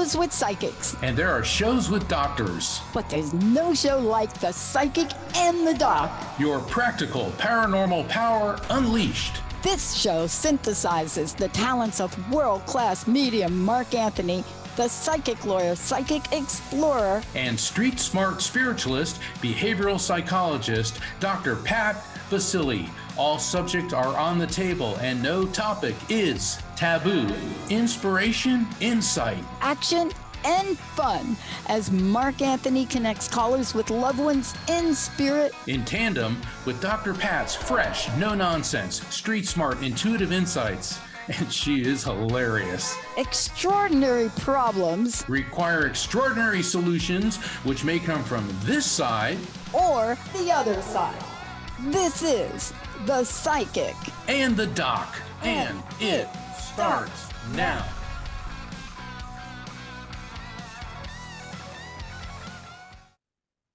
shows with psychics. And there are shows with doctors. But there's no show like The Psychic and the Doc. Your practical paranormal power unleashed. This show synthesizes the talents of world-class medium Mark Anthony, the psychic lawyer, psychic explorer, and street smart spiritualist, behavioral psychologist, Dr. Pat Basile. All subjects are on the table and no topic is taboo. Inspiration, insight, action, and fun as Mark Anthony connects callers with loved ones in spirit. In tandem with Dr. Pat's fresh, no-nonsense, street smart, intuitive insights. And she is hilarious. Extraordinary problems require extraordinary solutions, which may come from this side or the other side. This is The Psychic and the Doc, and it starts now.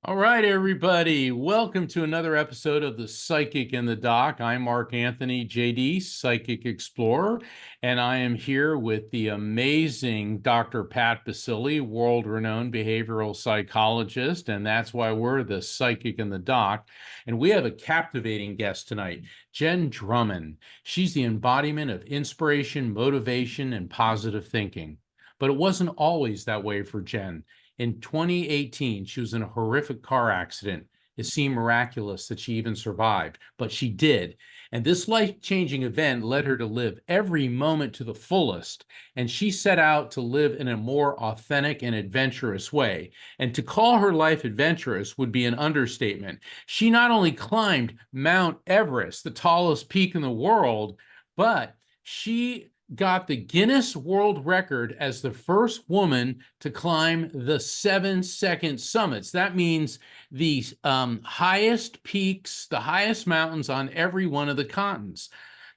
All right, everybody. Welcome to another episode of The Psychic and the Doc. I'm Mark Anthony, JD, Psychic Explorer, and I am here with the amazing Dr. Pat Basile, world-renowned behavioral psychologist, and that's why we're The Psychic and the Doc. And we have a captivating guest tonight, Jenn Drummond. She's the embodiment of inspiration, motivation, and positive thinking. But it wasn't always that way for Jenn. In 2018, she was in a horrific car accident. It seemed miraculous that she even survived, but she did. And this life-changing event led her to live every moment to the fullest. And she set out to live in a more authentic and adventurous way. And to call her life adventurous would be an understatement. She not only climbed Mount Everest, the tallest peak in the world, but she got the Guinness World Record as the first woman to climb the 7-second summits. That means the highest peaks, the highest mountains on every one of the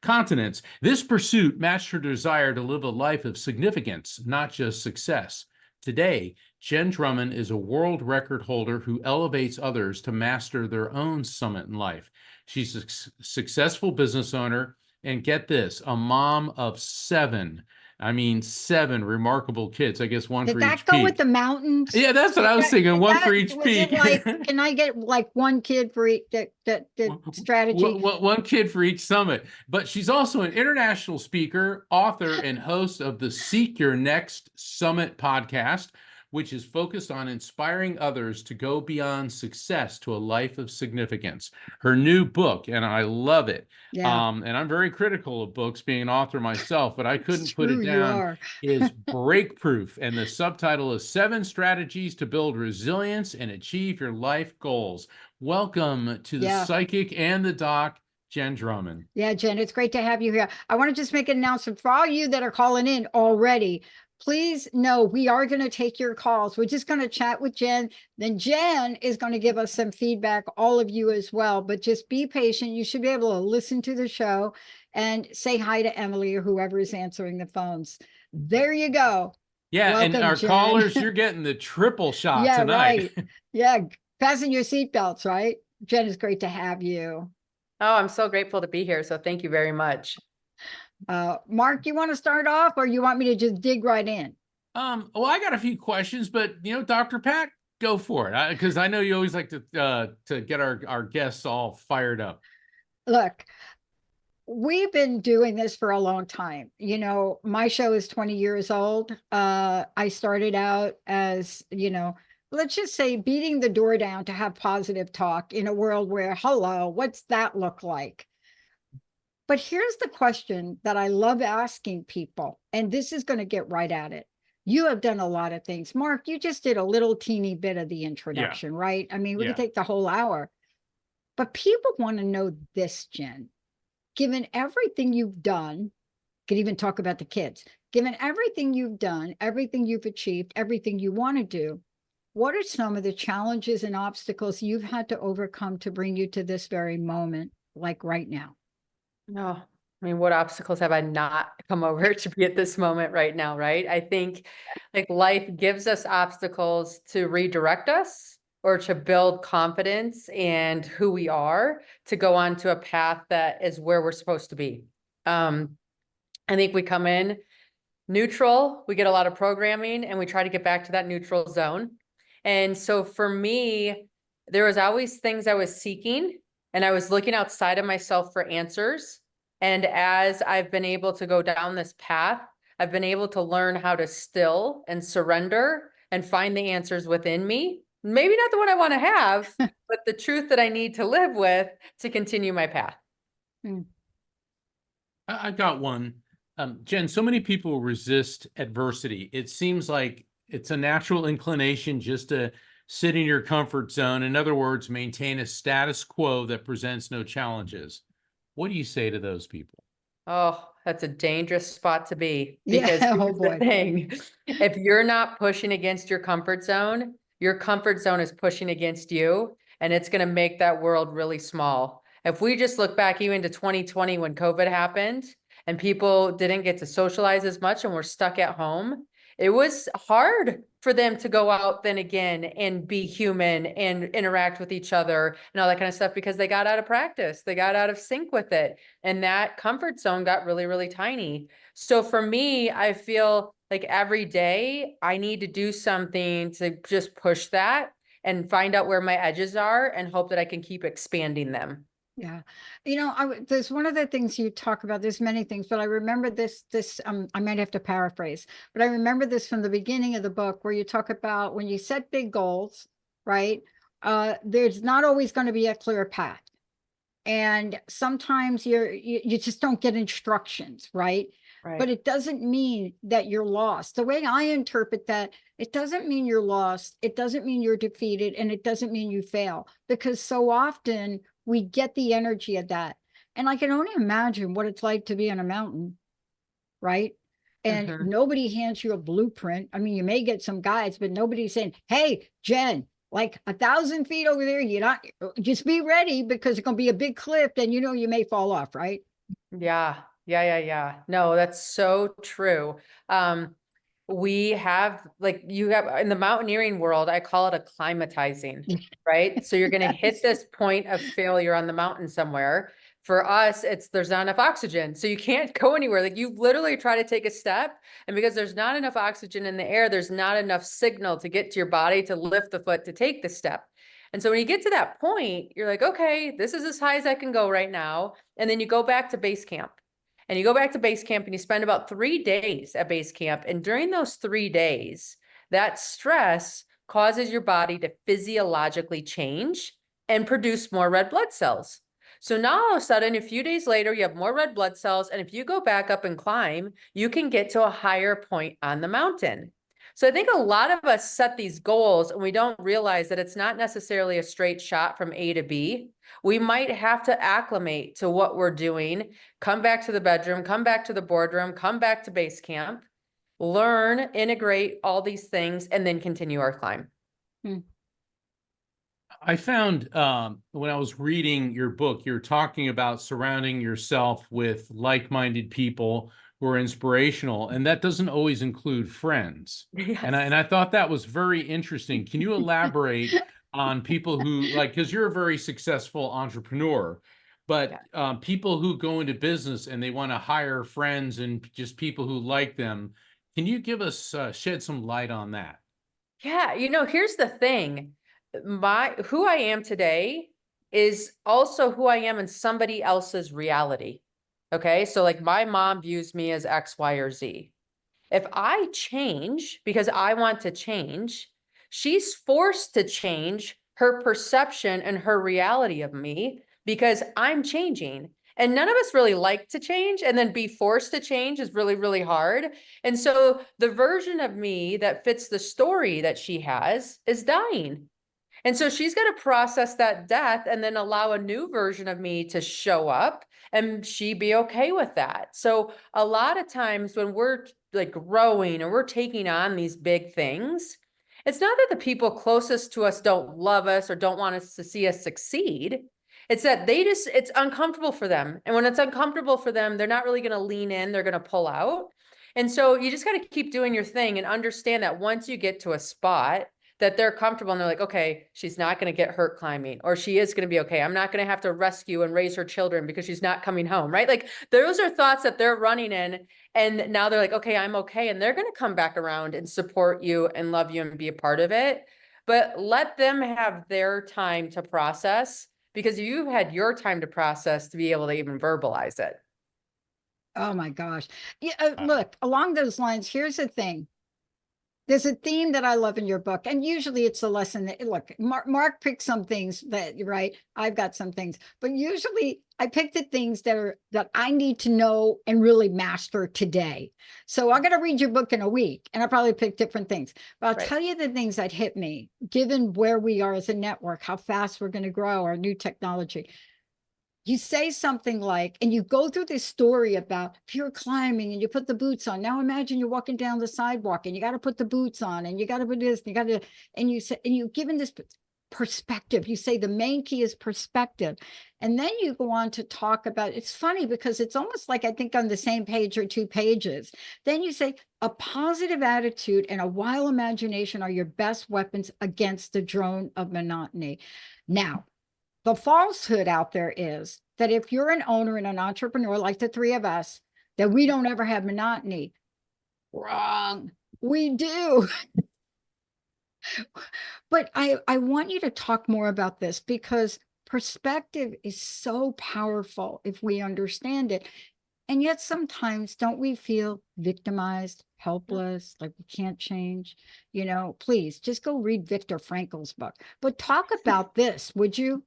continents. This pursuit matched her desire to live a life of significance, not just success. Today, Jenn Drummond is a world record holder who elevates others to master their own summit in life. She's a successful business owner, and get this, a mom of 7. I mean, 7 remarkable kids. I guess one for each peak. Did that go with the mountains? Yeah, that's what I was thinking. One for each peak. Like, can I get like one kid for each that strategy? One kid for each summit. But she's also an international speaker, author, and host of the Seek Your Next Summit podcast, which is focused on inspiring others to go beyond success to a life of significance. Her new book, and I love it. Yeah. And I'm very critical of books, being an author myself, but I couldn't put it down, is BreakProof. And the subtitle is 7 Strategies to Build Resilience and Achieve Your Life Goals. Welcome to the Psychic and the Doc, Jenn Drummond. Yeah, Jenn, it's great to have you here. I want to just make an announcement for all you that are calling in already. Please know we are going to take your calls. We're just going to chat with Jenn. Then Jenn is going to give us some feedback, all of you as well. But just be patient. You should be able to listen to the show and say hi to Emily or whoever is answering the phones. There you go. Yeah, welcome, and our Jenn. Callers, you're getting the triple shot Right. tonight. Yeah, fasten your seatbelts, right? Jenn, it's great to have you. Oh, I'm so grateful to be here. So thank you very much. Mark, you want to start off or you want me to just dig right in? Well, I got a few questions, but Dr. Pat, go for it. Because I know you always like to get our guests all fired up. Look, we've been doing this for a long time. My show is 20 years old. I started out as, let's just say beating the door down to have positive talk in a world where, hello, what's that look like? But here's the question that I love asking people, and this is going to get right at it. You have done a lot of things. Mark, you just did a little teeny bit of the introduction, right? I mean, we could take the whole hour. But people want to know this, Jenn. Given everything you've done, could even talk about the kids. Given everything you've done, everything you've achieved, everything you want to do, what are some of the challenges and obstacles you've had to overcome to bring you to this very moment, like right now? No, I mean, what obstacles have I not come over to be at this moment right now, right? I think like life gives us obstacles to redirect us or to build confidence and who we are to go on to a path that is where we're supposed to be. I think we come in neutral, we get a lot of programming and we try to get back to that neutral zone. And so for me, there was always things I was seeking and I was looking outside of myself for answers. And as I've been able to go down this path, I've been able to learn how to still and surrender and find the answers within me. Maybe not the one I want to have, but the truth that I need to live with to continue my path. Mm. I got one. Jen, so many people resist adversity. It seems like it's a natural inclination just to sit in your comfort zone. In other words, maintain a status quo that presents no challenges. What do you say to those people? Oh, that's a dangerous spot to be, Yeah. because Oh here's the boy. thing. If you're not pushing against your comfort zone is pushing against you, and it's going to make that world really small. If we just look back even to 2020 when COVID happened and people didn't get to socialize as much and were stuck at home, it was hard for them to go out then again and be human and interact with each other and all that kind of stuff, because they got out of practice. They got out of sync with it. And that comfort zone got really, really tiny. So for me, I feel like every day I need to do something to just push that and find out where my edges are and hope that I can keep expanding them. Yeah. There's one of the things you talk about, there's many things, but I remember I might have to paraphrase, but I remember this from the beginning of the book where you talk about when you set big goals, right? There's not always going to be a clear path. And sometimes you just don't get instructions, right? But it doesn't mean that you're lost. The way I interpret that, it doesn't mean you're lost. It doesn't mean you're defeated, and it doesn't mean you fail, because so often we get the energy of that. And I can only imagine what it's like to be on a mountain, right? And nobody hands you a blueprint. I mean, you may get some guides, but nobody's saying, hey, Jen, like 1,000 feet over there, you not just be ready because it's going to be a big cliff and you may fall off, right? Yeah. No, that's so true. We have, like, you have in the mountaineering world, I call it acclimatizing, right? So you're going to hit this point of failure on the mountain somewhere. For us, there's not enough oxygen. So you can't go anywhere. Like, you literally try to take a step, and because there's not enough oxygen in the air, there's not enough signal to get to your body to lift the foot to take the step. And so when you get to that point, you're like, okay, this is as high as I can go right now. And then you go back to base camp. And you go back to base camp and you spend about 3 days at base camp. And during those 3 days, that stress causes your body to physiologically change and produce more red blood cells. So now all of a sudden, a few days later, you have more red blood cells. And if you go back up and climb, you can get to a higher point on the mountain. So I think a lot of us set these goals and we don't realize that it's not necessarily a straight shot from A to B. We might have to acclimate to what we're doing, come back to the bedroom, come back to the boardroom, come back to base camp, learn, integrate all these things, and then continue our climb. I found when I was reading your book, you're talking about surrounding yourself with like-minded people who are inspirational, and that doesn't always include friends. Yes. And I thought that was very interesting. Can you elaborate on people who, like, because you're a very successful entrepreneur, but people who go into business and they want to hire friends and just people who like them. Can you give us shed some light on that? Yeah, here's the thing. Who I am today is also who I am in somebody else's reality. Okay. So like my mom views me as X, Y, or Z. If I change because I want to change, she's forced to change her perception and her reality of me because I'm changing. And none of us really like to change, and then be forced to change is really, really hard. And so the version of me that fits the story that she has is dying. And so she's got to process that death and then allow a new version of me to show up, and she be okay with that. So a lot of times when we're like growing or we're taking on these big things, it's not that the people closest to us don't love us or don't want us to see us succeed. It's that it's uncomfortable for them. And when it's uncomfortable for them, they're not really going to lean in, they're going to pull out. And so you just got to keep doing your thing and understand that once you get to a spot that they're comfortable and they're like, okay, she's not going to get hurt climbing, or she is going to be okay. I'm not going to have to rescue and raise her children because she's not coming home, right? Like those are thoughts that they're running in. And now they're like, okay, I'm okay. And they're going to come back around and support you and love you and be a part of it. But let them have their time to process, because you've had your time to process to be able to even verbalize it. Oh my gosh. Yeah, look, along those lines, here's the thing. There's a theme that I love in your book, and usually it's a lesson that, look, Mark picked some things that, right, I've got some things, but usually I pick the things that I need to know and really master today. So I'm going to read your book in a week, and I'll probably pick different things. But I'll tell you the things that hit me, given where we are as a network, how fast we're going to grow, our new technology. You say something like, and you go through this story about pure climbing and you put the boots on. Now imagine you're walking down the sidewalk and you got to put the boots on and you got to put this, you got to, and you say, and you've given this perspective. You say the main key is perspective. And then you go on to talk about, it's funny because it's almost like, I think on the same page or 2 pages. Then you say a positive attitude and a wild imagination are your best weapons against the drone of monotony. Now, the falsehood out there is that if you're an owner and an entrepreneur like the 3 of us, that we don't ever have monotony. Wrong. We do. But I want you to talk more about this, because perspective is so powerful if we understand it. And yet sometimes don't we feel victimized, helpless, like we can't change? Please just go read Viktor Frankl's book. But talk about this, would you?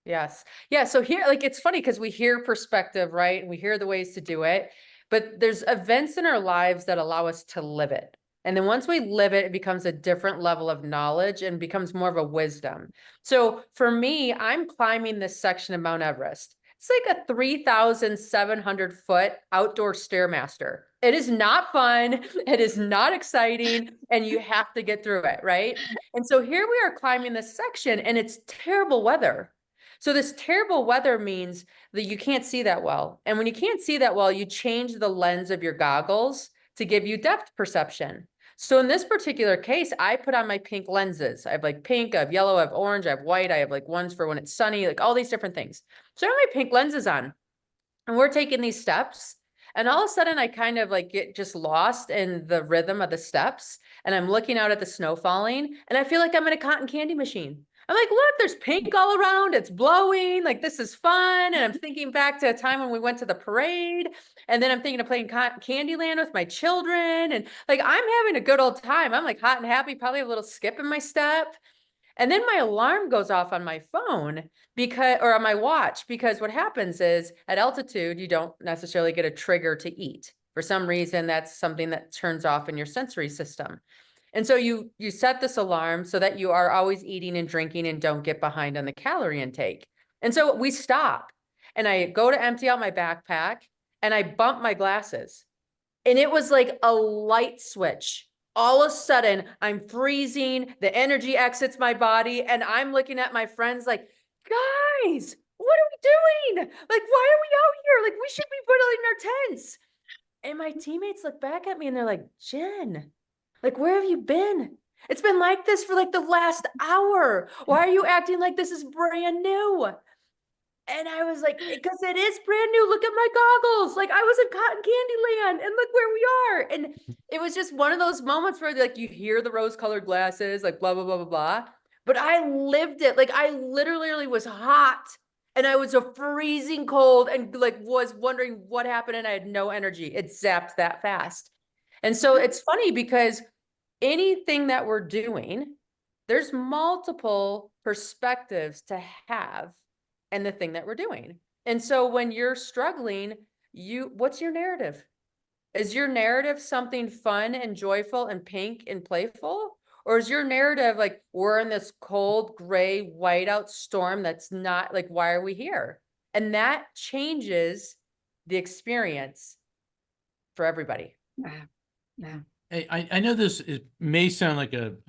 Yes. Yeah. So here, like, it's funny because we hear perspective, right? And we hear the ways to do it, but there's events in our lives that allow us to live it. And then once we live it, it becomes a different level of knowledge and becomes more of a wisdom. So for me, I'm climbing this section of Mount Everest. It's like a 3,700 foot outdoor stairmaster. It is not fun. It is not exciting. And you have to get through it, right? And so here we are climbing this section and it's terrible weather. So this terrible weather means that you can't see that well. And when you can't see that well, you change the lens of your goggles to give you depth perception. So in this particular case, I put on my pink lenses. I have like pink, I have yellow, I have orange, I have white, I have like ones for when it's sunny, like all these different things. So I have my pink lenses on and we're taking these steps. And all of a sudden I kind of like get just lost in the rhythm of the steps. And I'm looking out at the snow falling and I feel like I'm in a cotton candy machine. I'm like, look, there's pink all around. It's blowing. Like, this is fun. And I'm thinking back to a time when we went to the parade. And then I'm thinking of playing Candyland with my children. And like, I'm having a good old time. I'm like hot and happy, probably a little skip in my step. And then my alarm goes off on my phone or on my watch, because what happens is at altitude, you don't necessarily get a trigger to eat. For some reason, that's something that turns off in your sensory system. And so you set this alarm so that you are always eating and drinking and don't get behind on the calorie intake. And so we stop and I go to empty out my backpack and I bump my glasses. And it was like a light switch. All of a sudden, I'm freezing, the energy exits my body, and I'm looking at my friends like, guys, what are we doing? Like, why are we out here? Like, we should be putting in our tents. And my teammates look back at me and they're like, Jenn, like, where have you been? It's been like this for like the last hour. Why are you acting like this is brand new? And I was like, because it is brand new. Look at my goggles. Like, I was in cotton candy land and look where we are. And it was just one of those moments where like you hear the rose colored glasses, like blah, blah, blah, blah, blah. But I lived it. Like, I literally was hot and I was a freezing cold and like was wondering what happened. And I had no energy. It zapped that fast. And so it's funny because anything that we're doing, there's multiple perspectives to have and the thing that we're doing. And so when you're struggling, what's your narrative? Is your narrative something fun and joyful and pink and playful? Or is your narrative like, we're in this cold, gray, whiteout storm that's not like, why are we here? And that changes the experience for everybody. Yeah. Yeah. Hey, I know this may sound like it's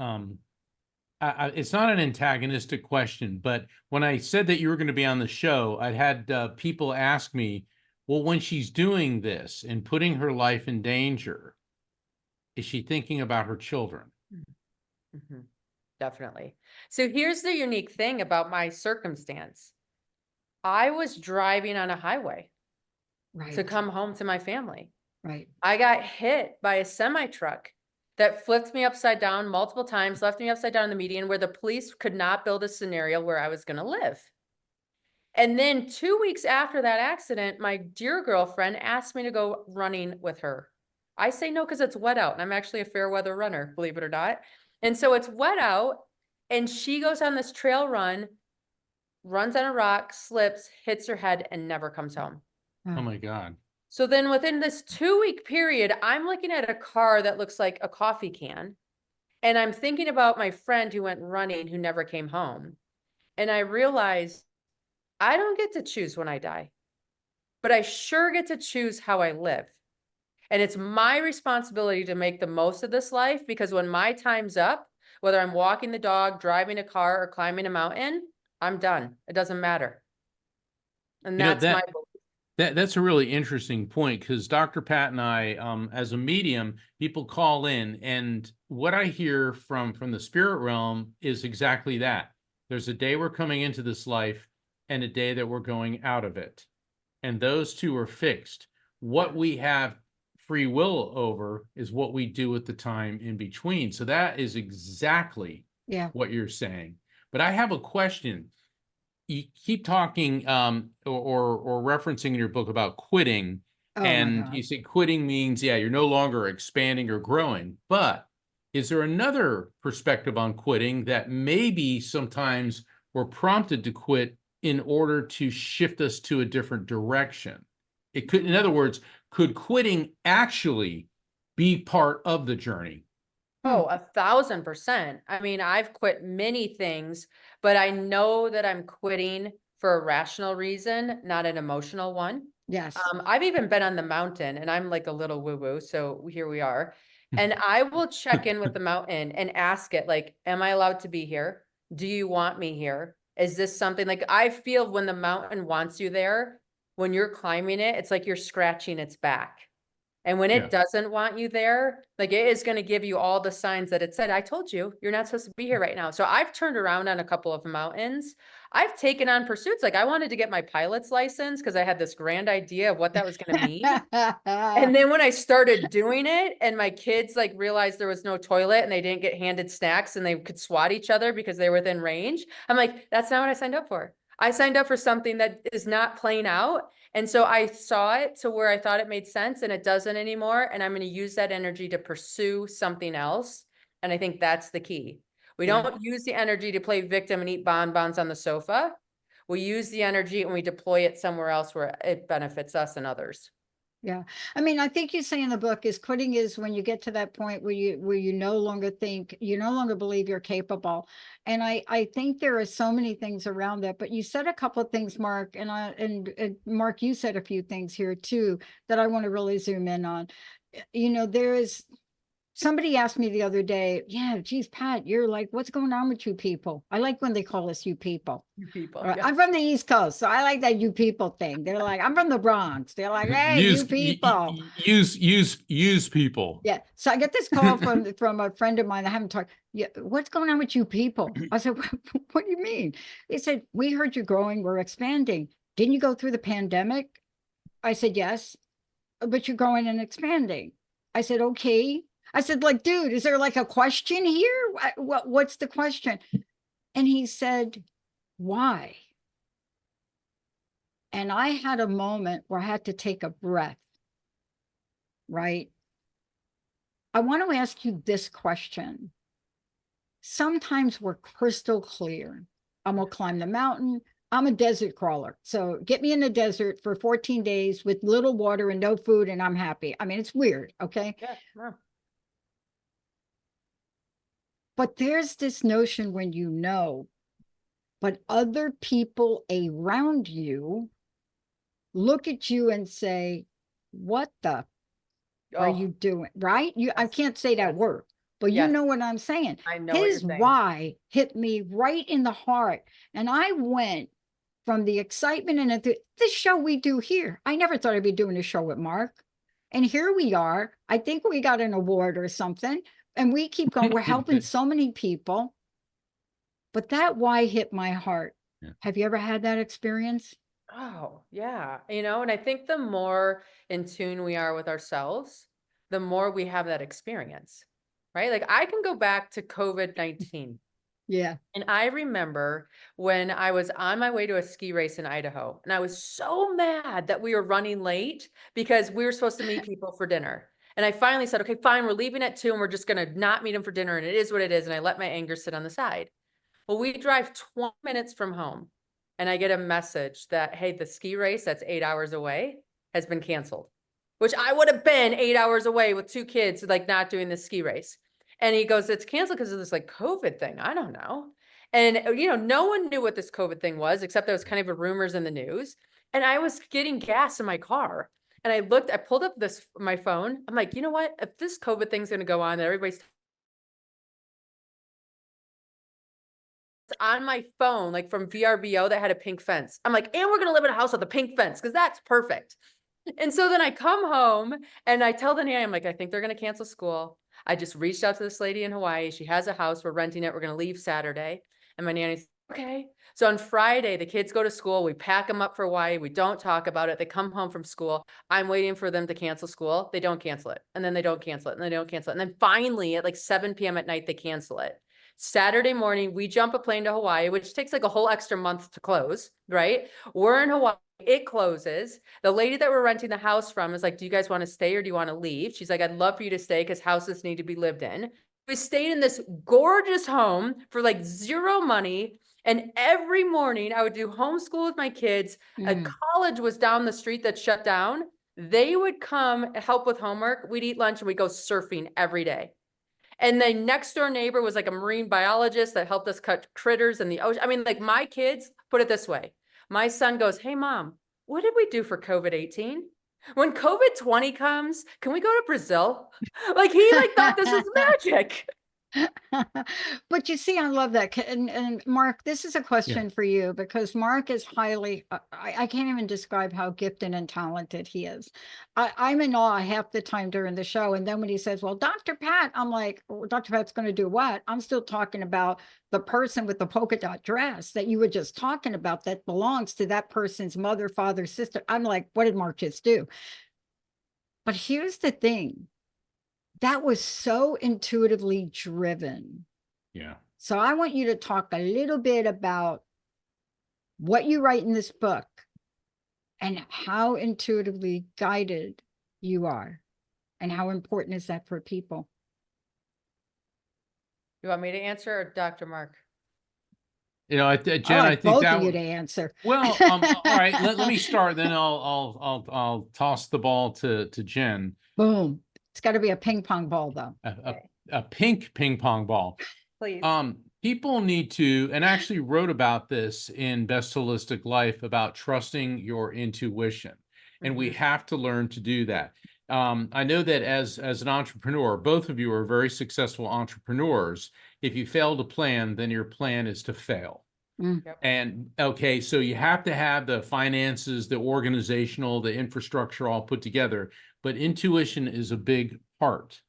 not an antagonistic question, but when I said that you were going to be on the show, I'd had people ask me, well, when she's doing this and putting her life in danger, is she thinking about her children? Mm-hmm. Definitely. So here's the unique thing about my circumstance. I was driving on a highway to Right, come home to my family. right. I got hit by a semi truck that flipped me upside down multiple times, left me upside down in the median where the police could not build a scenario where I was going to live. And then 2 weeks after that accident, my dear girlfriend asked me to go running with her. I say no because it's wet out, and I'm actually a fair weather runner, believe it or not. And so it's wet out, and she goes on this trail run, runs on a rock, slips, hits her head, and never comes home. Oh my God. So then within this 2 week period, I'm looking at a car that looks like a coffee can. And I'm thinking about my friend who went running who never came home. And I realized I don't get to choose when I die, but I sure get to choose how I live. And it's my responsibility to make the most of this life, because when my time's up, whether I'm walking the dog, driving a car, or climbing a mountain, I'm done. It doesn't matter. And You know, that's my belief. that's a really interesting point, because Dr. Pat and I, as a medium, people call in, and what I hear from the spirit realm is exactly that. There's a day we're coming into this life and a day that we're going out of it. And those two are fixed. What we have free will over is what we do with the time in between. So that is exactly Yeah. what you're saying. But I have a question. You keep talking or referencing in your book about quitting, Oh my and God. you say quitting means, yeah, you're no longer expanding or growing. But is there another perspective on quitting that maybe sometimes we're prompted to quit in order to shift us to a different direction? It could, in other words, could quitting actually be part of the journey? Oh, 1,000%. I mean, I've quit many things, but I know that I'm quitting for a rational reason, not an emotional one. Yes. I've even been on the mountain, and I'm like a little woo-woo, so here we are. And I will check in with the mountain and ask it, like, am I allowed to be here? Do you want me here? Is this something like I feel when the mountain wants you there, when you're climbing it, it's like you're scratching its back. And when Yeah. it doesn't want you there, like it is going to give you all the signs that it said, I told you, you're not supposed to be here right now. So I've turned around on a couple of mountains. I've taken on pursuits. Like I wanted to get my pilot's license because I had this grand idea of what that was going to mean. And then when I started doing it and my kids like realized there was no toilet and they didn't get handed snacks and they could swat each other because they were within range, I'm like, that's not what I signed up for. I signed up for something that is not playing out. And so I saw it to where I thought it made sense and it doesn't anymore. And I'm going to use that energy to pursue something else. And I think that's the key. We Yeah. don't use the energy to play victim and eat bonbons on the sofa. We use the energy and we deploy it somewhere else where it benefits us and others. Yeah. I mean, I think you say in the book is quitting is when you get to that point where you no longer think, you no longer believe you're capable. And I think there are so many things around that, but you said a couple of things, Mark, and Mark, you said a few things here too that I want to really zoom in on. You know, there is somebody asked me the other day, yeah, geez, Pat, you're like, what's going on with you people? I like when they call us you people. You people. Right. Yeah. I'm from the East Coast, so I like that you people thing. They're like, I'm from the Bronx. They're like, hey, you people. Use people. Yeah. So I get this call from a friend of mine. I haven't talked. Yeah, what's going on with you people? I said, what do you mean? They said, we heard you're growing, we're expanding. Didn't you go through the pandemic? I said, yes, but you're growing and expanding. I said, okay. I said, like, dude, is there like a question here? What's the question? And he said, why? And I had a moment where I had to take a breath, right? I want to ask you this question. Sometimes we're crystal clear. I'm going to climb the mountain. I'm a desert crawler. So get me in the desert for 14 days with little water and no food, and I'm happy. I mean, it's weird, okay? Yeah. Yeah. But there's this notion when you know, but other people around you look at you and say, what the are you doing? Right? I can't say that word, but you Yes. know what I'm saying. I know what His you're saying. why hit me right in the heart. And I went from the excitement and this show we do here. I never thought I'd be doing a show with Mark. And here we are. I think we got an award or something. And we keep going. We're helping so many people. But that why hit my heart. Yeah. Have you ever had that experience? Oh, yeah. And I think the more in tune we are with ourselves, the more we have that experience, right? Like I can go back to COVID-19. Yeah. And I remember when I was on my way to a ski race in Idaho, and I was so mad that we were running late because we were supposed to meet people for dinner. And I finally said, okay, fine, we're leaving at 2 and we're just going to not meet them for dinner. And it is what it is. And I let my anger sit on the side. Well, we drive 20 minutes from home and I get a message that, hey, the ski race that's 8 hours away has been canceled, which I would have been 8 hours away with 2 kids, like not doing the ski race. And he goes, it's canceled because of this like COVID thing. I don't know. And, no one knew what this COVID thing was, except there was kind of a rumors in the news. And I was getting gas in my car. And I pulled up my phone. I'm like, you know what? If this COVID thing's going to go on, that everybody's on my phone, like from VRBO that had a pink fence. I'm like, and we're going to live in a house with a pink fence because that's perfect. And so then I come home and I tell the nanny, I'm like, I think they're going to cancel school. I just reached out to this lady in Hawaii. She has a house. We're renting it. We're going to leave Saturday. And my nanny's okay. So on Friday, the kids go to school. We pack them up for Hawaii. We don't talk about it. They come home from school. I'm waiting for them to cancel school. They don't cancel it. And then they don't cancel it. And they don't cancel it. And then finally at like 7 p.m. at night, they cancel it. Saturday morning, we jump a plane to Hawaii, which takes like a whole extra month to close, right? We're in Hawaii. It closes. The lady that we're renting the house from is like, do you guys want to stay or do you want to leave? She's like, I'd love for you to stay because houses need to be lived in. We stayed in this gorgeous home for like zero money. And every morning I would do homeschool with my kids. A college was down the street that shut down. They would come help with homework. We'd eat lunch and we'd go surfing every day. And the next door neighbor was like a marine biologist that helped us cut critters in the ocean. I mean, like my kids, put it this way. My son goes, hey mom, what did we do for COVID-18? When COVID-20 comes, can we go to Brazil? Like he like thought this was magic. But you see, I love that. And Mark, this is a Yeah. question for you because Mark is highly, I can't even describe how gifted and talented he is. I'm in awe half the time during the show. And then when he says, well, Dr. Pat, I'm like, "Oh, Dr. Pat's going to do what?" I'm still talking about the person with the polka dot dress that you were just talking about that belongs to that person's mother, father, sister. I'm like, what did Mark just do? But here's the thing. That was so intuitively driven. Yeah. So I want you to talk a little bit about what you write in this book and how intuitively guided you are and how important is that for people. You want me to answer or Dr. Mark? Jen, I I like think both that of you would, to answer. well, all right, let me start, then I'll toss the ball to Jen. Boom. It's got to be a ping pong ball though. A pink ping pong ball. Please. People need to, and actually wrote about this in Best Holistic Life about trusting your intuition. And we have to learn to do that. I know that as an entrepreneur, both of you are very successful entrepreneurs. If you fail to plan, then your plan is to fail. Yep. And okay, so you have to have the finances, the organizational, the infrastructure all put together, but intuition is a big part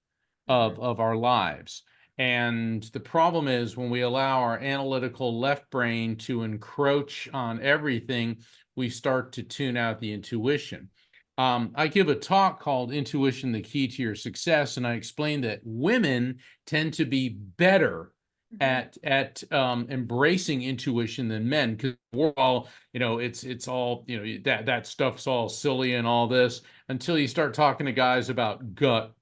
of our lives. And the problem is when we allow our analytical left brain to encroach on everything, we start to tune out the intuition. I give a talk called Intuition, the Key to Your Success, and I explain that women tend to be better at embracing intuition than men, because we're all, it's all, that stuff's all silly and all this, until you start talking to guys about gut.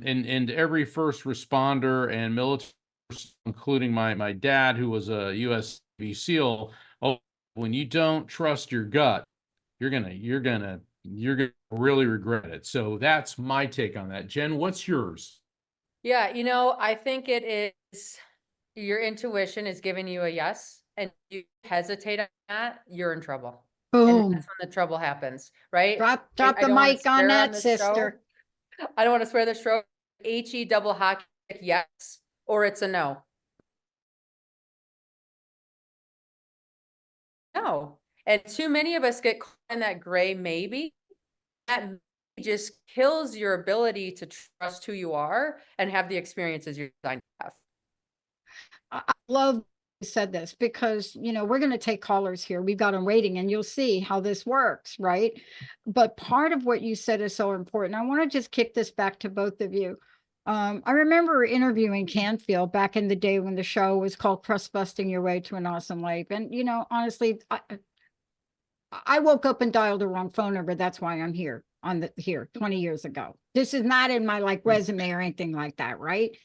And every first responder and military, including my dad, who was a U.S. Navy SEAL, when you don't trust your gut, you're gonna really regret it. So that's my take on that. Jen, what's yours? Yeah, I think it is your intuition is giving you a yes, and you hesitate on that, you're in trouble. And Boom. that's when the trouble happens, right? Drop I the don't wanna mic on swear that, this show. sister. I don't want to swear this show. HE double hockey, yes, or it's a no. No. And too many of us get caught in that gray maybe. That just kills your ability to trust who you are and have the experiences you're designed to have. I love you said this because, we're going to take callers here. We've got them waiting and you'll see how this works, right? But part of what you said is so important. I want to just kick this back to both of you. I remember interviewing Canfield back in the day when the show was called Crust Busting Your Way to an Awesome Life. And, honestly, I woke up and dialed the wrong phone number. That's why I'm here 20 years ago. This is not in my resume or anything like that, right?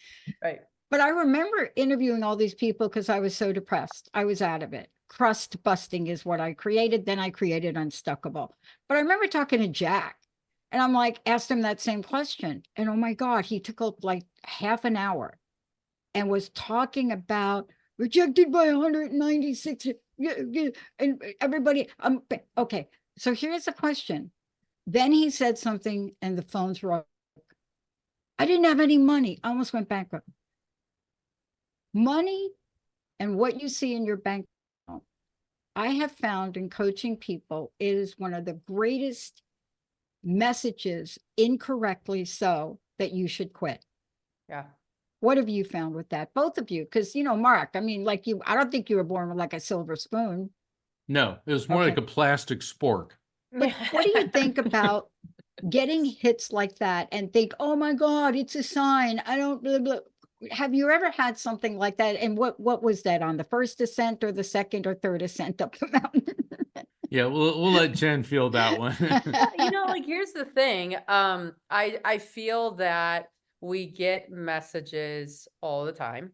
Right. But I remember interviewing all these people because I was so depressed. I was out of it. Crust busting is what I created. Then I created Unstuckable. But I remember talking to Jack and I'm asked him that same question. And oh my God, he took up half an hour and was talking about rejected by 196. And everybody, okay. So here's the question. Then he said something and the phones were up. I didn't have any money. I almost went bankrupt. Money and what you see in your bank account, I have found in coaching people is one of the greatest messages, incorrectly so, that you should quit. Yeah. What have you found with that? Both of you, because Mark, I mean, I don't think you were born with a silver spoon. No, it was more like a plastic spork. But what do you think about getting hits like that and think, oh my God, it's a sign. I don't blah, blah. Have you ever had something like that? And what was that, on the first ascent or the second or third ascent up the mountain? Yeah, we'll let Jen feel that one. Here's the thing. I feel that we get messages all the time,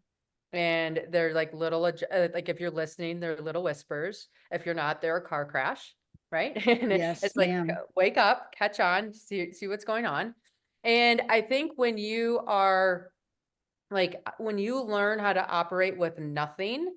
and they're little, if you're listening, they're little whispers. If you're not, they're a car crash, right? And Yes, it's ma'am. wake up, catch on, see what's going on. And I think when you are when you learn how to operate with nothing,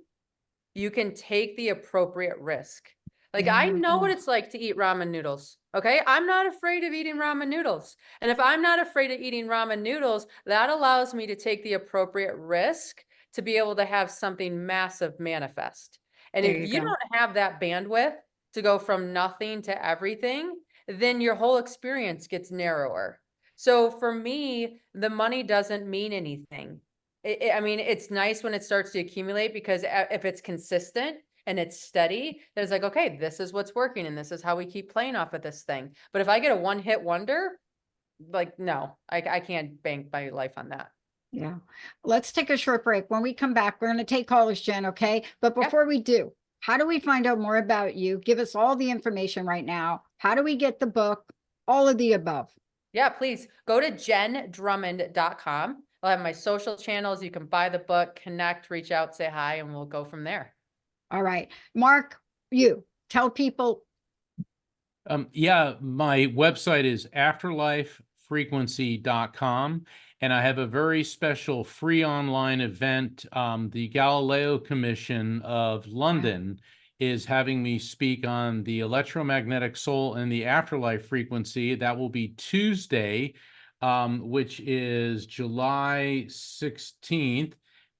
you can take the appropriate risk. I know what it's like to eat ramen noodles. Okay. I'm not afraid of eating ramen noodles. And if I'm not afraid of eating ramen noodles, that allows me to take the appropriate risk to be able to have something massive manifest. And if you don't have that bandwidth to go from nothing to everything, then your whole experience gets narrower. So for me, the money doesn't mean anything. I mean, it's nice when it starts to accumulate, because if it's consistent and it's steady, then it's okay, this is what's working and this is how we keep playing off of this thing. But if I get a one-hit wonder, no, I can't bank my life on that. Yeah. Let's take a short break. When we come back, we're going to take callers, Jen, okay? But before we do, how do we find out more about you? Give us all the information right now. How do we get the book? All of the above. Yeah, please go to jenndrummond.com. I'll have my social channels. You can buy the book, connect, reach out, say hi, and we'll go from there. All right. Mark, you tell people. Yeah, my website is afterlifefrequency.com. And I have a very special free online event. The Galileo Commission of London is having me speak on the electromagnetic soul and the afterlife frequency. That will be Tuesday, which is July 16th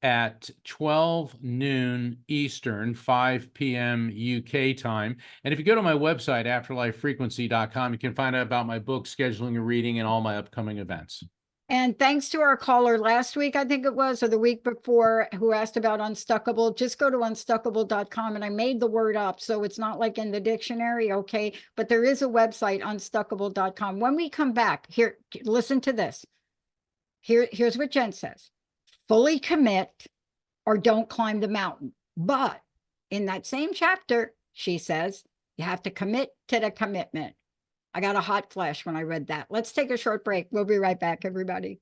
at 12 noon Eastern, 5 p.m. UK time. And if you go to my website, afterlifefrequency.com, you can find out about my book, scheduling a reading, and all my upcoming events. And thanks to our caller last week, I think it was, or the week before, who asked about Unstuckable. Just go to unstuckable.com, and I made the word up, so it's not in the dictionary, okay? But there is a website, unstuckable.com. When we come back, here, listen to this. Here's what Jen says. Fully commit or don't climb the mountain. But in that same chapter, she says, you have to commit to the commitment. I got a hot flash when I read that. Let's take a short break. We'll be right back, everybody.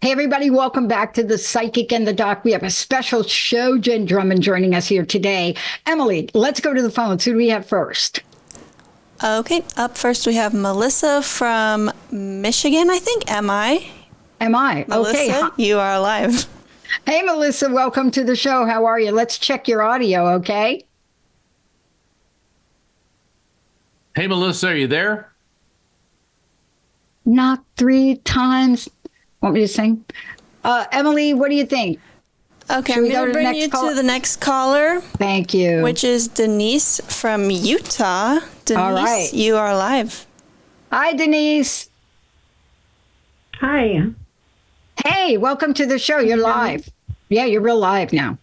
Hey, everybody, welcome back to the Psychic and the Doc. We have a special show. Jenn Drummond joining us here today. Emily, let's go to the phones. Who do we have first? Okay, up first we have Melissa from Michigan, I think. Am I? Melissa, okay. You are live. Hey, Melissa, welcome to the show. How are you? Let's check your audio, okay? Hey, Melissa, are you there? Not 3 times. Want me to sing? Emily, what do you think? Okay, Should I'm we go going to to the bring next you call? to the next caller, Thank you. which is Denise from Utah. Denise, All right. you are live. Hi, Denise. Hi. Hey, welcome to the show. You're you hear me? live. Yeah, you're real live now.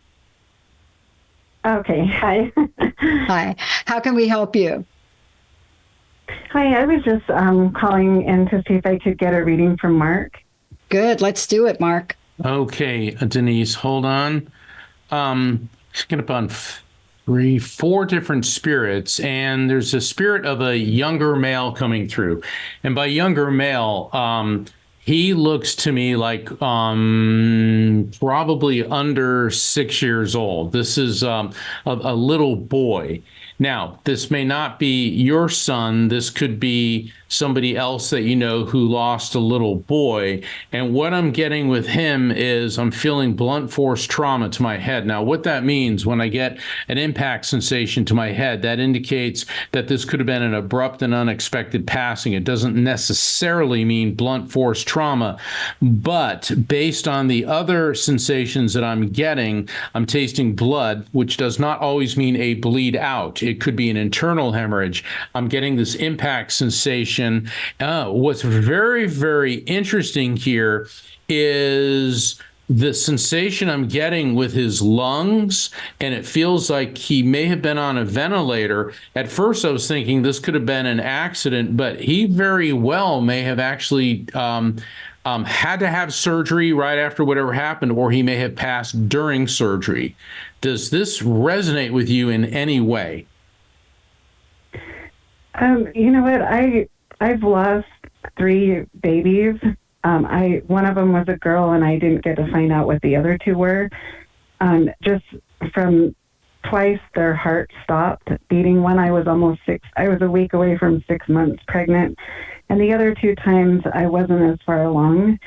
Okay. Hi. Hi. How can we help you? Hi. I was just calling in to see if I could get a reading from Mark. Good. Let's do it, Mark. Okay, Denise, hold on. Just get up on four different spirits, and there's a spirit of a younger male coming through. And by younger male, he looks to me like probably under 6 years old. This is a little boy. Now, this may not be your son. This could be somebody else that you know who lost a little boy. And what I'm getting with him is I'm feeling blunt force trauma to my head. Now, what that means when I get an impact sensation to my head, that indicates that this could have been an abrupt and unexpected passing. It doesn't necessarily mean blunt force trauma, but based on the other sensations that I'm getting, I'm tasting blood, which does not always mean a bleed out. It could be an internal hemorrhage. I'm getting this impact sensation. What's very, very interesting here is the sensation I'm getting with his lungs, and it feels like he may have been on a ventilator. At first, I was thinking this could have been an accident, but he very well may have actually had to have surgery right after whatever happened, or he may have passed during surgery. Does this resonate with you in any way? You know what? I've lost 3 babies. One of them was a girl, and I didn't get to find out what the other 2 were. Just from twice, their heart stopped beating. One, I was almost 6. I was a week away from 6 months pregnant, and the other 2 times I wasn't as far along.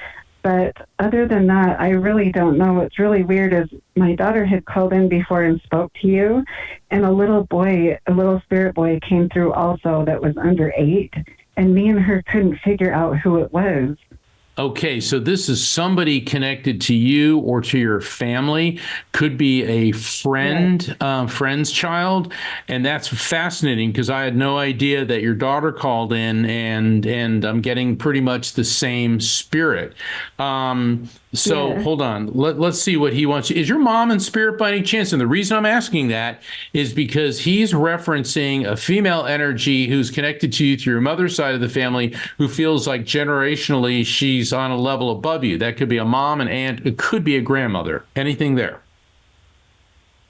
But other than that, I really don't know. What's really weird is my daughter had called in before and spoke to you, and a little spirit boy came through also that was under 8, and me and her couldn't figure out who it was. Okay, so this is somebody connected to you or to your family. Could be a friend, friend's child, and that's fascinating because I had no idea that your daughter called in, and I'm getting pretty much the same spirit. Hold on, let's see what he wants. Is your mom in spirit by any chance? And the reason I'm asking that is because he's referencing a female energy who's connected to you through your mother's side of the family, who feels like generationally she's on a level above you. That could be a mom, an aunt, it could be a grandmother. Anything there?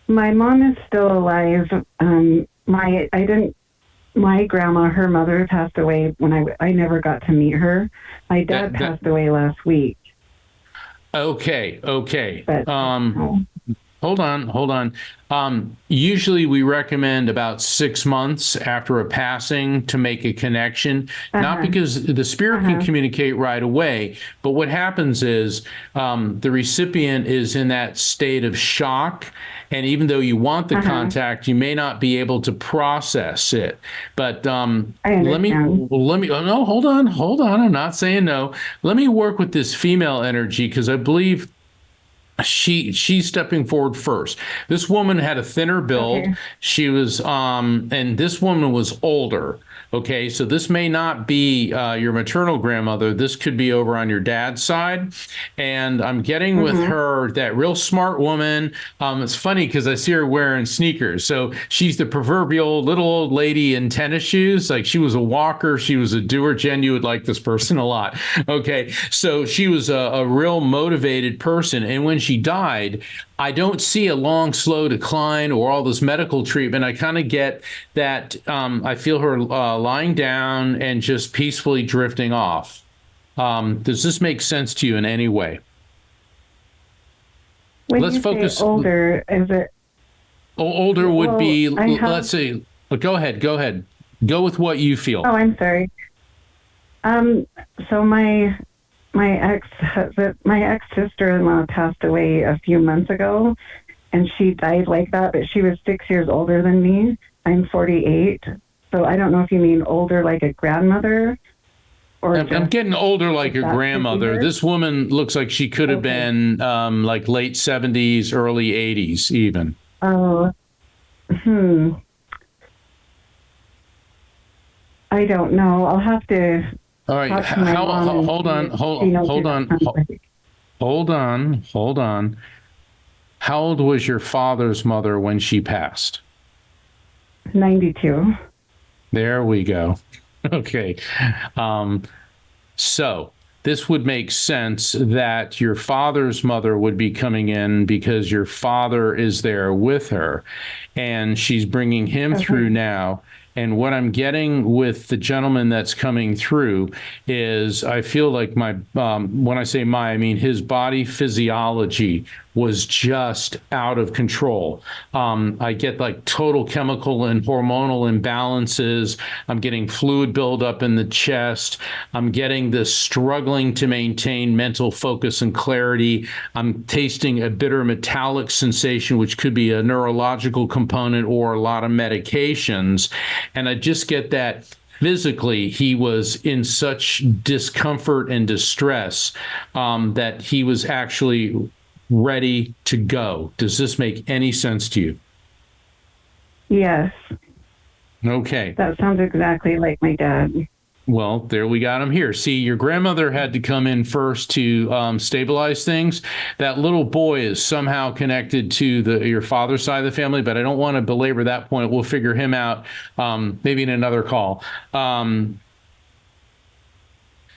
My mom is still alive. My grandma, her mother, passed away when I never got to meet her. My dad passed away last week. Okay. But, Hold on. Usually we recommend about 6 months after a passing to make a connection, not because the spirit can communicate right away, but what happens is the recipient is in that state of shock. And even though you want the contact, you may not be able to process it. But let me, no, hold on. I'm not saying no. Let me work with this female energy because I believe she's stepping forward first. This woman had a thinner build. Okay. She was and this woman was older. Okay, so this may not be your maternal grandmother. This could be over on your dad's side. And I'm getting with her, that real smart woman. It's funny because I see her wearing sneakers. So she's the proverbial little old lady in tennis shoes. Like, she was a walker. She was a doer. Jen, you would like this person a lot. Okay, so she was a real motivated person. And when she died, I don't see a long, slow decline or all this medical treatment. I kind of get that I feel her lying down and just peacefully drifting off. Does this make sense to you in any way? when Let's you focus. say older, is it? Older would be, let's say. go ahead. Go with what you feel. Oh, I'm sorry. So my ex-sister-in-law passed away a few months ago, and she died like that, but she was 6 years older than me. I'm 48. So I don't know if you mean older like a grandmother Or I'm just, getting older like if your that could be grandmother. her? This woman looks like she could have Okay. been like late 70s, early 80s even. Oh, I don't know. I'll have to All right. talk to my mom and Hold see on, if she knows who that sounds like. hold on. How old was your father's mother when she passed? 92. There we go. Okay. So this would make sense that your father's mother would be coming in because your father is there with her and she's bringing him through now. And what I'm getting with the gentleman that's coming through is I feel like when I say I mean his body physiology was just out of control. I get like total chemical and hormonal imbalances. I'm getting fluid buildup in the chest. I'm getting this struggling to maintain mental focus and clarity. I'm tasting a bitter metallic sensation, which could be a neurological component or a lot of medications. And I just get that physically he was in such discomfort and distress that he was actually ready to go. Does this make any sense to you? Yes, Okay. that sounds exactly like my dad. Well, there we got him here. See, your grandmother had to come in first to stabilize things. That little boy is somehow connected to your father's side of the family, but I don't want to belabor that point. We'll figure him out maybe in another call.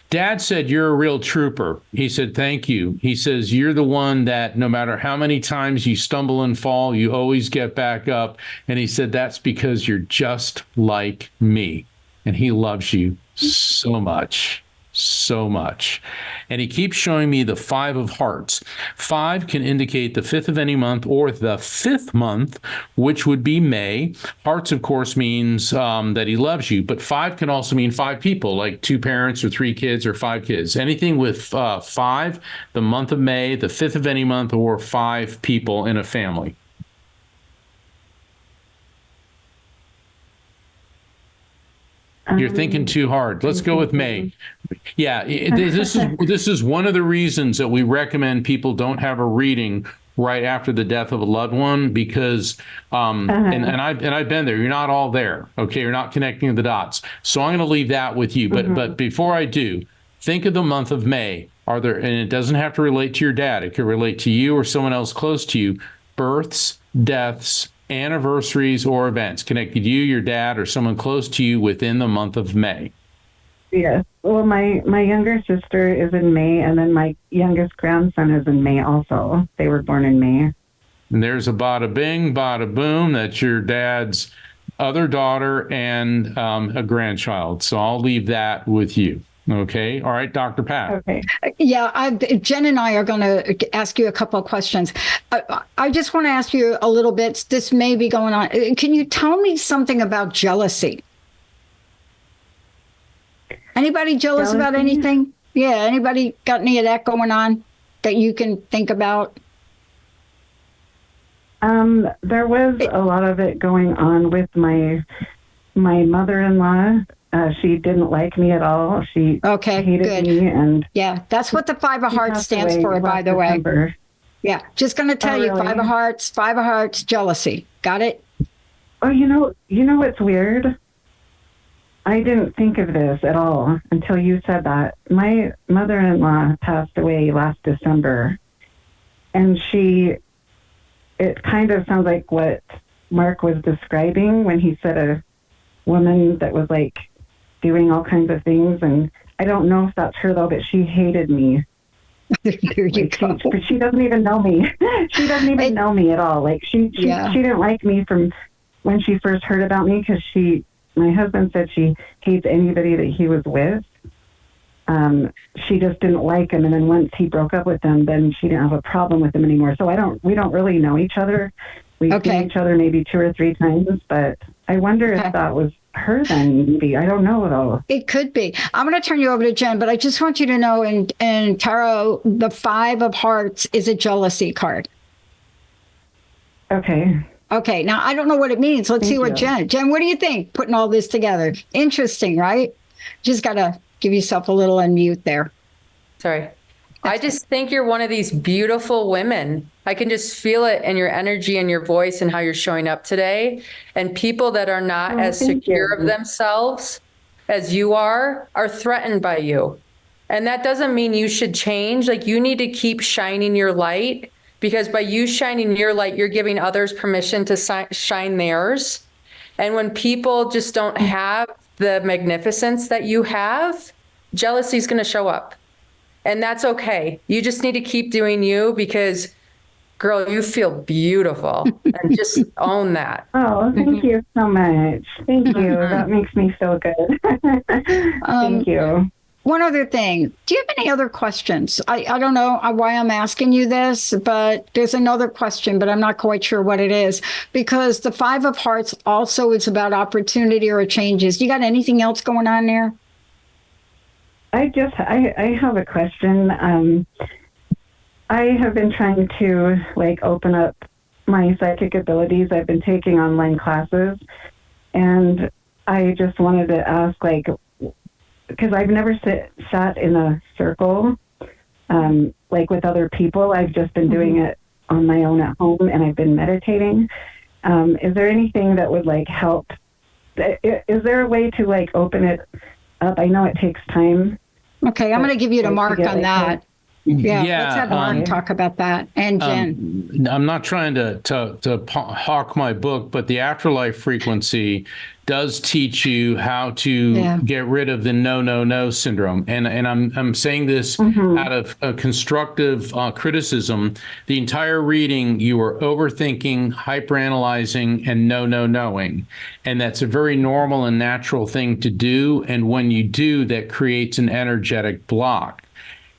Dad said, you're a real trooper. He said, thank you. He says, you're the one that no matter how many times you stumble and fall, you always get back up. And he said, that's because you're just like me. And he loves you so much, so much. And he keeps showing me the 5 of hearts. 5 can indicate the 5th of any month or the 5th month, which would be May. Hearts, of course, means that he loves you. But 5 can also mean 5 people, like 2 parents or 3 kids or 5 kids. Anything with 5, the month of May, the 5th of any month, or 5 people in a family. You're thinking too hard. Let's go with May. Yeah, this is one of the reasons that we recommend people don't have a reading right after the death of a loved one because and I've been there. You're not all there. Okay, you're not connecting the dots. So I'm going to leave that with you. But before I do, think of the month of May. Are there, and it doesn't have to relate to your dad. It could relate to you or someone else close to you. Births, deaths, anniversaries, or events connected to you, your dad, or someone close to you within the month of May. Yes. Well, my younger sister is in May, and then my youngest grandson is in May also. They were born in May. And there's a bada bing, bada boom. That's your dad's other daughter and a grandchild. So I'll leave that with you. Okay. All right, Dr. Pat. Okay. Yeah, Jen and I are going to ask you a couple of questions. I just want to ask you a little bit. This may be going on. Can you tell me something about jealousy? Anybody jealous about anything? Yeah, anybody got any of that going on that you can think about? There was a lot of it going on with my mother-in-law. She didn't like me at all. She hated me, and yeah, that's what the 5 of Hearts stands for, by the way. December. Yeah, just going to tell you, really? 5 of Hearts, jealousy. Got it? Oh, you know what's weird? I didn't think of this at all until you said that. My mother-in-law passed away last December, and it kind of sounds like what Mark was describing when he said a woman that was like doing all kinds of things. And I don't know if that's her though, but she hated me. There you go. She doesn't even know me. She doesn't even know me at all. Like she didn't like me from when she first heard about me because my husband said she hates anybody that he was with. She just didn't like him, and then once he broke up with them, then she didn't have a problem with him anymore. So we don't really know each other. We've seen each other maybe 2 or 3 times, but I wonder if that was her then. Maybe I don't know though. It could be. I'm going to turn you over to Jen, but I just want you to know in tarot, the 5 of Hearts is a jealousy card. Okay. Okay. Now I don't know what it means. Let's see what you. Jen, what do you think? Putting all this together. Interesting, right? Just got to give yourself a little unmute there. Sorry. I just think you're one of these beautiful women. I can just feel it in your energy and your voice and how you're showing up today. And people that are not as thank secure you. of themselves as you are threatened by you. And that doesn't mean you should change. Like, you need to keep shining your light, because by you shining your light, you're giving others permission to shine theirs. And when people just don't have the magnificence that you have, jealousy is going to show up. And that's okay. You just need to keep doing you, because, girl, you feel beautiful, and just own that. Oh, thank you so much. Thank you. That makes me feel good. Thank you. One other thing. Do you have any other questions? I don't know why I'm asking you this, but there's another question, but I'm not quite sure what it is, because the Five of Hearts also is about opportunity or changes. You got anything else going on there? I have a question. I have been trying to open up my psychic abilities. I've been taking online classes, and I just wanted to ask, because I've never sat in a circle, with other people. I've just been doing it on my own at home, and I've been meditating. Is there anything that would help? Is there a way to open it up? I know it takes time. Okay, I'm going to give you to Mark on that. Yeah, let's have Mark um, talk about that. And Jen. I'm not trying to hawk my book, but the afterlife frequency does teach you how to get rid of the no syndrome. And I'm saying this out of a constructive criticism. The entire reading, you were overthinking, hyperanalyzing, and knowing. And that's a very normal and natural thing to do. And when you do, that creates an energetic block.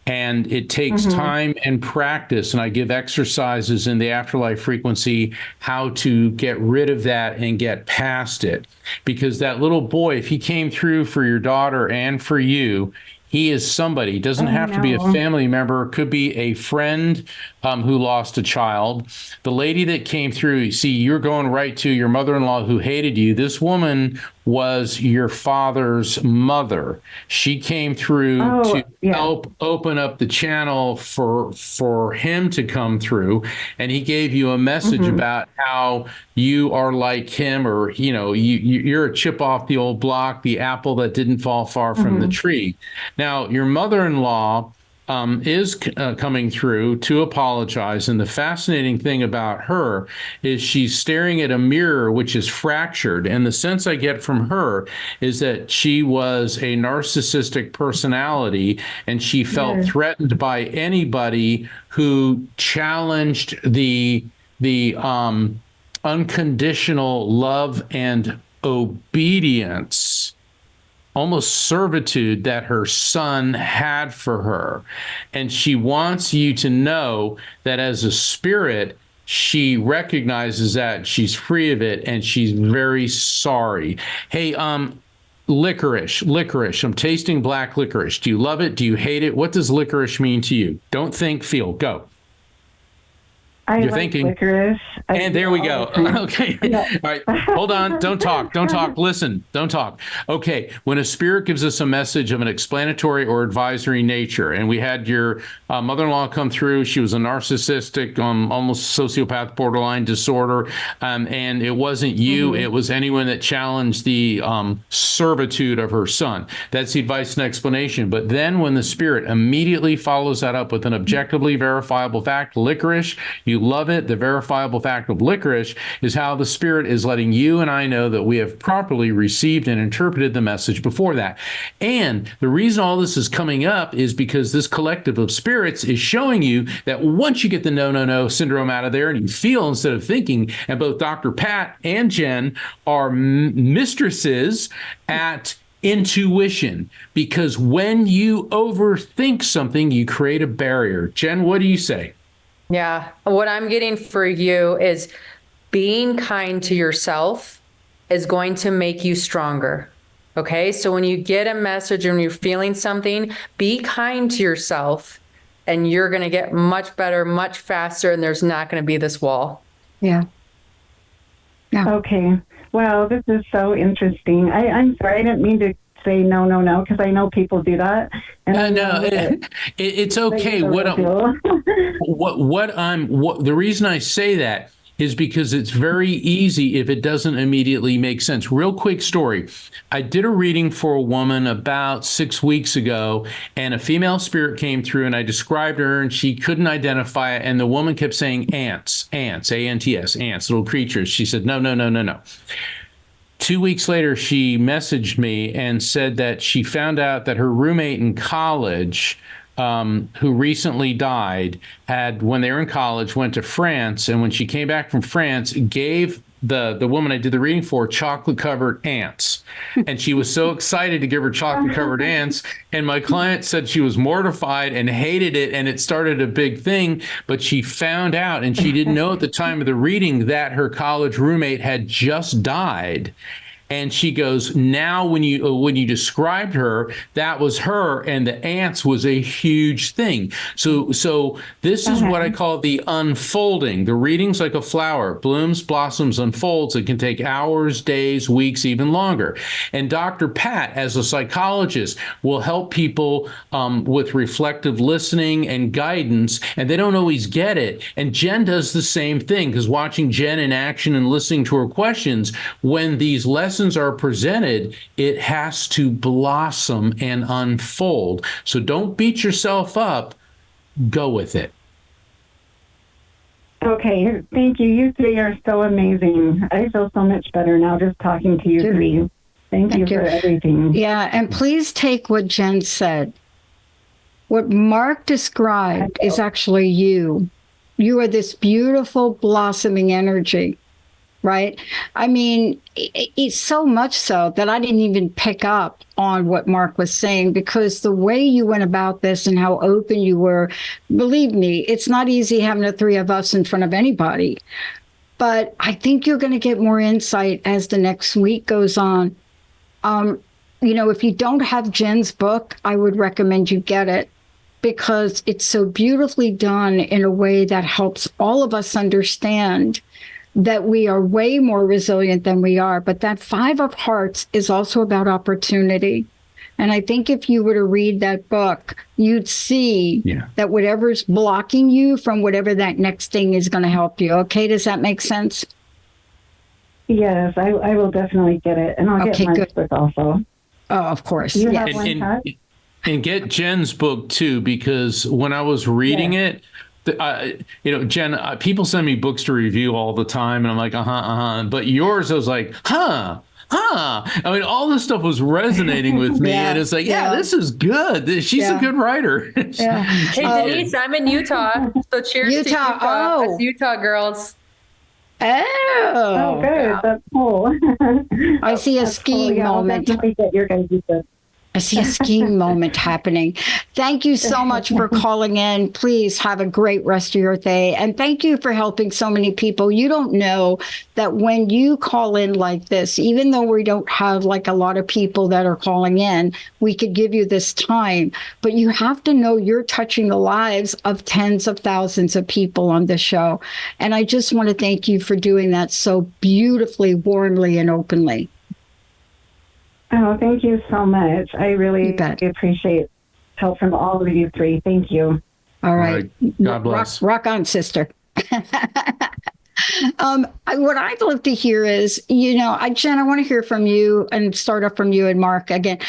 And it takes time and practice. And I give exercises in the afterlife frequency how to get rid of that and get past it. Because that little boy, if he came through for your daughter and for you, he is somebody. He doesn't have to be a family member. Could be a friend who lost a child. The lady that came through, you see, you're going right to your mother-in-law who hated you. This woman was your father's mother. She came through to help open up the channel for him to come through. And he gave you a message about how you are like him, or, you're a chip off the old block, the apple that didn't fall far from the tree. Now, your mother-in-law is coming through to apologize. And the fascinating thing about her is she's staring at a mirror which is fractured. And the sense I get from her is that she was a narcissistic personality, and she felt threatened by anybody who challenged the unconditional love and obedience, almost servitude, that her son had for her. And she wants you to know that as a spirit, she recognizes that, she's free of it, and she's very sorry. Hey, licorice. I'm tasting black licorice. Do you love it? Do you hate it? What does licorice mean to you? Don't think, feel. Go. You're like thinking licorice. And there we go. Okay. All right. Hold on. Don't talk. Listen. Don't talk. Okay. When a spirit gives us a message of an explanatory or advisory nature, and we had your mother-in-law come through, she was a narcissistic, almost sociopath, borderline disorder, and it wasn't you. It was anyone that challenged the servitude of her son. That's the advice and explanation. But then when the spirit immediately follows that up with an objectively verifiable fact, licorice, you love it. The verifiable fact of licorice is how the spirit is letting you and I know that we have properly received and interpreted the message before that. And the reason all this is coming up is because this collective of spirits is showing you that once you get the no syndrome out of there and you feel instead of thinking, and both Dr. Pat and Jen are mistresses at intuition, because when you overthink something, you create a barrier. Jen, what do you say? Yeah. What I'm getting for you is being kind to yourself is going to make you stronger. Okay. So when you get a message and you're feeling something, be kind to yourself, and you're going to get much better, much faster. And there's not going to be this wall. Yeah. Okay. Well, this is so interesting. I'm sorry. I didn't mean to say no, no, no, because I know people do that. And I No, know that it's they okay. use the real deal. The reason I say that is because it's very easy if it doesn't immediately make sense. Real quick story. I did a reading for a woman about 6 weeks ago, and a female spirit came through, and I described her, and she couldn't identify it. And the woman kept saying ants, ants, ants, ants, little creatures. She said, no, no, no, no, no. 2 weeks later, she messaged me and said that she found out that her roommate in college, who recently died, had, when they were in college, went to France, and when she came back from France, gave the woman I did the reading for chocolate covered ants. And she was so excited to give her chocolate covered ants. And my client said she was mortified and hated it, and it started a big thing. But she found out, and she didn't know at the time of the reading, that her college roommate had just died. And she goes, now when you described her, that was her, and the ants was a huge thing. So this is what I call the unfolding. The reading's like a flower, blooms, blossoms, unfolds. It can take hours, days, weeks, even longer. And Dr. Pat, as a psychologist, will help people with reflective listening and guidance, and they don't always get it. And Jenn does the same thing, because watching Jenn in action and listening to her questions, when these lessons are presented, it has to blossom and unfold. So don't beat yourself up. Go with it. Okay, thank you. You three are so amazing. I feel so much better now just talking to you three. Thank you for everything. Yeah, and please take what Jenn said. What Mark described is actually you. You are this beautiful blossoming energy. Right? I mean, it's so much so that I didn't even pick up on what Mark was saying, because the way you went about this and how open you were, believe me, it's not easy having the three of us in front of anybody. But I think you're going to get more insight as the next week goes on. If you don't have Jenn's book, I would recommend you get it, because it's so beautifully done in a way that helps all of us understand that we are way more resilient than we are. But that 5 of Hearts is also about opportunity. And I think if you were to read that book, you'd see that whatever's blocking you from whatever that next thing is going to help you. Okay, does that make sense? Yes, I will definitely get it. And I'll get Mark's book also. Oh, of course. You have one, Pat? And get Jenn's book too, because when I was reading it, Jenn, people send me books to review all the time, and I'm like, But yours, I was like, I mean, all this stuff was resonating with me, and it's like, this is good. She's a good writer. Hey, Denise, I'm in Utah, so cheers to Utah. Oh. Us Utah girls. Oh, good. That's cool. I see a skiing moment. I'll definitely get your guys' book. I see a skiing moment happening. Thank you so much for calling in. Please have a great rest of your day. And thank you for helping so many people. You don't know that when you call in like this, even though we don't have like a lot of people that are calling in, we could give you this time. But you have to know you're touching the lives of tens of thousands of people on this show. And I just want to thank you for doing that so beautifully, warmly, and openly. Oh, thank you so much. I really appreciate help from all of you three. Thank you. All right. God bless. Rock on, sister. What I'd love to hear is, Jenn, I want to hear from you and start off from you and Mark again.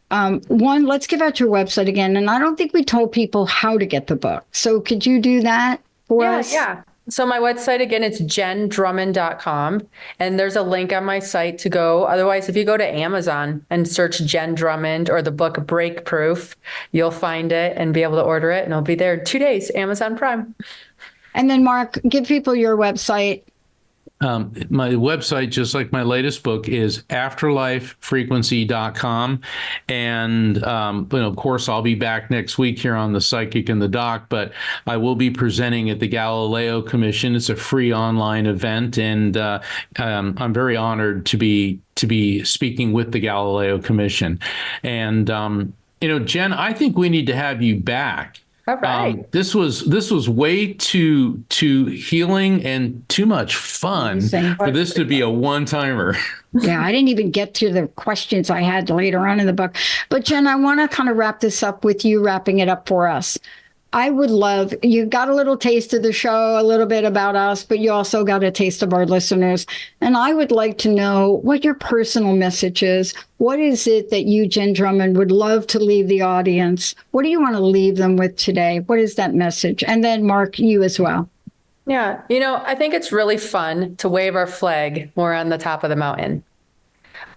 One, let's give out your website again. And I don't think we told people how to get the book. So could you do that for us? Yeah. So my website, again, it's jendrummond.com, and there's a link on my site to go. Otherwise, if you go to Amazon and search Jenn Drummond or the book BreakProof, you'll find it and be able to order it, and it'll be there in 2 days, Amazon Prime. And then Mark, give people your website. My website, just like my latest book, is afterlifefrequency.com. And, of course, I'll be back next week here on The Psychic and the Doc, but I will be presenting at the Galileo Commission. It's a free online event, and I'm very honored to be speaking with the Galileo Commission. And, Jenn, I think we need to have you back All right. This was way too healing and too much fun Amazing. for this to be a one-timer. Yeah, I didn't even get to the questions I had later on in the book. But Jen, I want to kind of wrap this up with you wrapping it up for us. I would love, you got a little taste of the show, a little bit about us, but you also got a taste of our listeners. And I would like to know what your personal message is. What is it that you, Jenn Drummond, would love to leave the audience? What do you want to leave them with today? What is that message? And then Mark, you as well. Yeah. I think it's really fun to wave our flag when we're on the top of the mountain.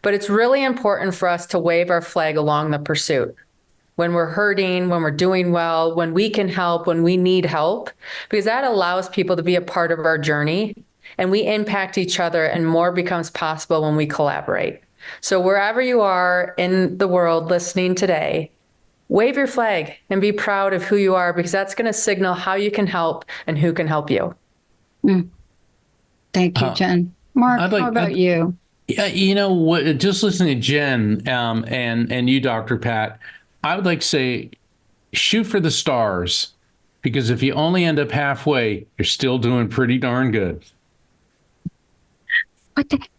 But it's really important for us to wave our flag along the pursuit. When we're hurting, when we're doing well, when we can help, when we need help, because that allows people to be a part of our journey and we impact each other and more becomes possible when we collaborate. So wherever you are in the world listening today, wave your flag and be proud of who you are, because that's going to signal how you can help and who can help you. Thank you, Jen. Mark, how about you? Yeah, you know what? Just listening to Jen and you, Dr. Pat, I would like to say, shoot for the stars, because if you only end up halfway, you're still doing pretty darn good.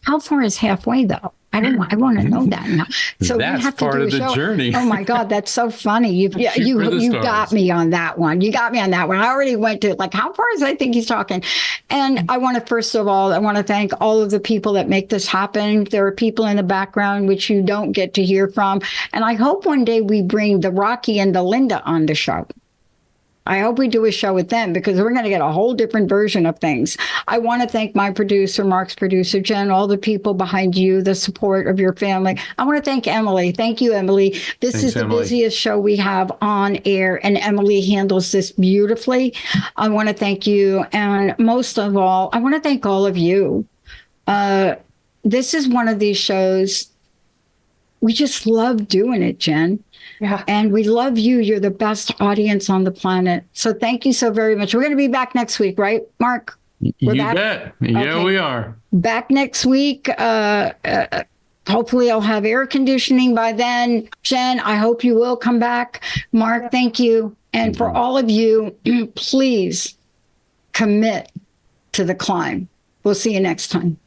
How far is halfway though? I want to know that now. So that's we have to part do of a the show. journey. Oh my God, that's so funny. You got me on that one. You got me on that one. I already went to like, how far is I think he's talking. And I want to, first of all, I want to thank all of the people that make this happen. There are people in the background which you don't get to hear from. And I hope one day we bring the Rocky and the Linda on the show. I hope we do a show with them, because we're going to get a whole different version of things. I want to thank my producer, Mark's producer, Jen, all the people behind you, the support of your family. I want to thank Emily. Thank you, Emily. Thanks, is the busiest show we have on air, and Emily handles this beautifully. I want to thank you. And most of all, I want to thank all of you. This is one of these shows. We just love doing it, Jen. Yeah. And we love you. You're the best audience on the planet. So thank you so very much. We're going to be back next week, right, Mark? You bet. Yeah, okay. We are. Back next week. Hopefully I'll have air conditioning by then. Jen, I hope you will come back. Mark, thank you. And for all of you, please commit to the climb. We'll see you next time.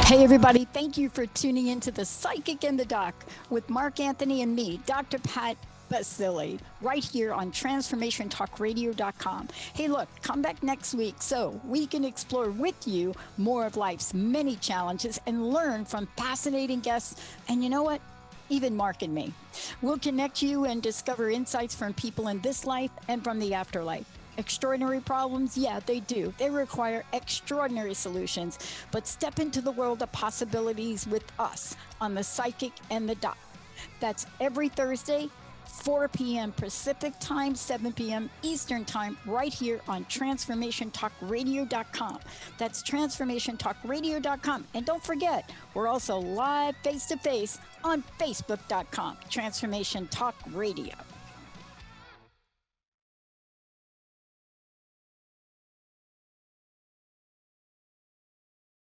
Hey, everybody. Thank you for tuning into The Psychic and the Doc with Mark Anthony and me, Dr. Pat Basili, right here on TransformationTalkRadio.com. Hey, look, come back next week so we can explore with you more of life's many challenges and learn from fascinating guests. And you know what? Even Mark and me. We'll connect you and discover insights from people in this life and from the afterlife. Extraordinary problems? Yeah, they do. They require extraordinary solutions. But step into the world of possibilities with us on The Psychic and the Doc. That's every Thursday, 4 p.m. Pacific Time, 7 p.m. Eastern Time, right here on TransformationTalkRadio.com. That's TransformationTalkRadio.com. And don't forget, we're also live face-to-face on Facebook.com, Transformation Talk Radio.